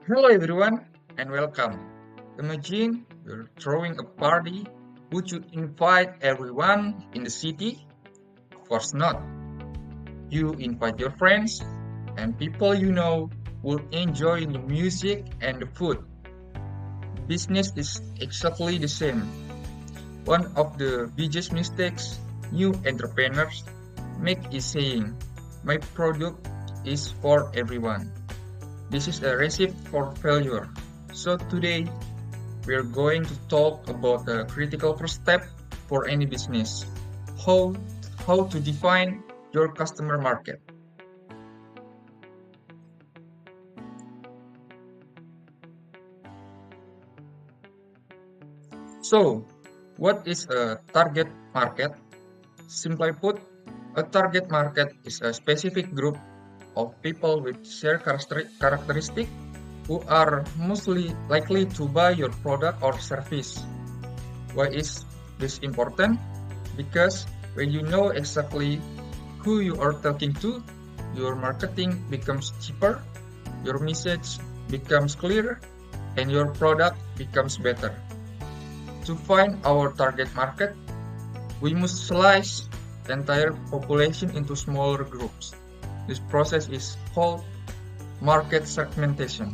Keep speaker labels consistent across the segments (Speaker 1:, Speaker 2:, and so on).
Speaker 1: Hello everyone and welcome. Imagine you're throwing a party. Would you invite everyone in the city? Of course not. You invite your friends and people you know will enjoy the music and the food. Business is exactly the same. One of the biggest mistakes new entrepreneurs make is saying, "My product is for everyone." This is a recipe for failure. So today we're going to talk about the critical first step for any business. How how to define your customer market. So, what is a target market? Simply put, a target market is a specific group of people with shared characteristic who are mostly likely to buy your product or service. Why is this important? Because when you know exactly who you are talking to, your marketing becomes cheaper, your message becomes clearer, and your product becomes better. To find our target market, we must slice the entire population into smaller groups. This process is called market segmentation.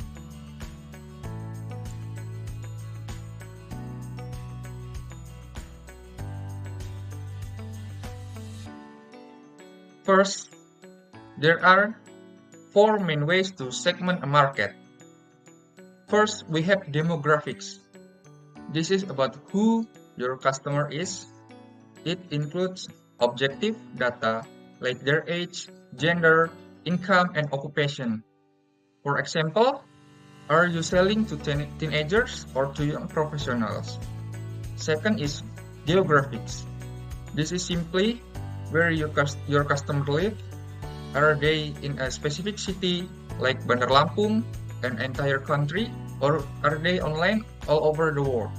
Speaker 1: First, there are four main ways to segment a market. First, we have demographics. This is about who your customer is. It includes objective data like their age, gender, income, and occupation. For example, are you selling to teenagers or to young professionals? Second is geographics. This is simply where your customer live. Are they in a specific city like Bandar Lampung, an entire country, or are they online all over the world?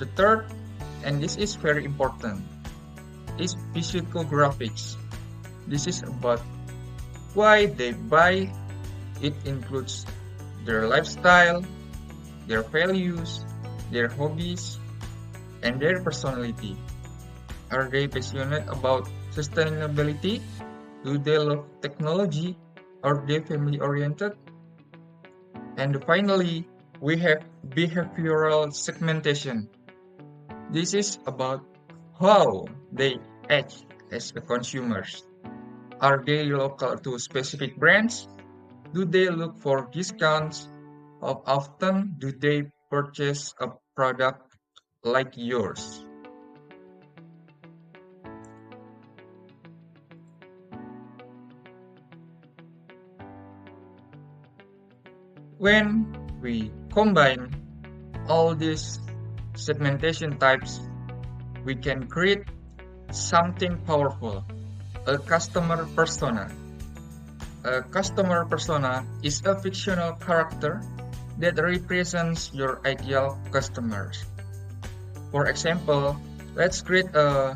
Speaker 1: The third, and this is very important, is psychographics. This is about why they buy. It includes their lifestyle, their values, their hobbies, and their personality. Are they passionate about sustainability? Do they love technology? Are they family oriented? And finally, we have behavioral segmentation. This is about how they act as the consumers. Are they local to specific brands? Do they look for discounts? How often do they purchase a product like yours? When we combine all these segmentation types, we can create something powerful, a customer persona. A customer persona is a fictional character that represents your ideal customers. For example, let's create a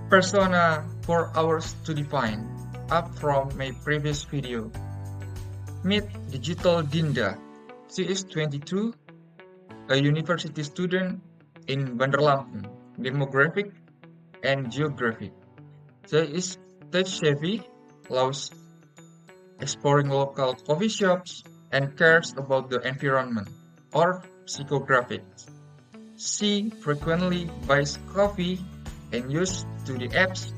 Speaker 1: persona for hours to define, up from my previous video. Meet Digital Dinda. She is 22, a university student in Bandar Lampung, demographic and geographic. She is tech-savvy, loves exploring local coffee shops, and cares about the environment, or psychographics. She frequently buys coffee and uses to the apps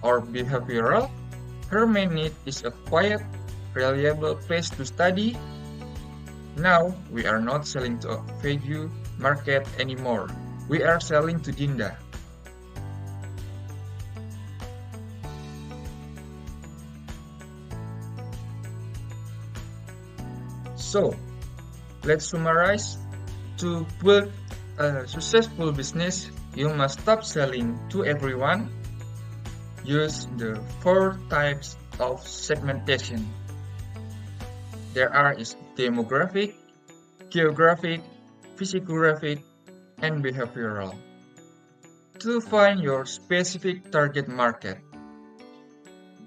Speaker 1: or behavioral. Her main need is a quiet, reliable place to study. Now, we are not selling to a value market anymore. We are selling to Dinda. So, let's summarize. To build a successful business, you must stop selling to everyone. Use the four types of segmentation. There are is demographic, geographic, physiographic, and behavioral. To find your specific target market,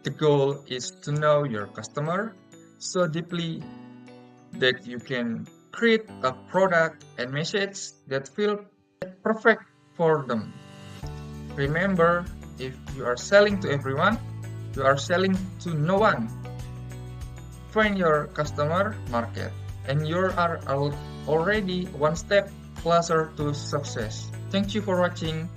Speaker 1: the goal is to know your customer so deeply that you can create a product and message that feel perfect for them. Remember, if you are selling to everyone, you are selling to no one. Find your customer market, and you are already one step closer to success. Thank you for watching.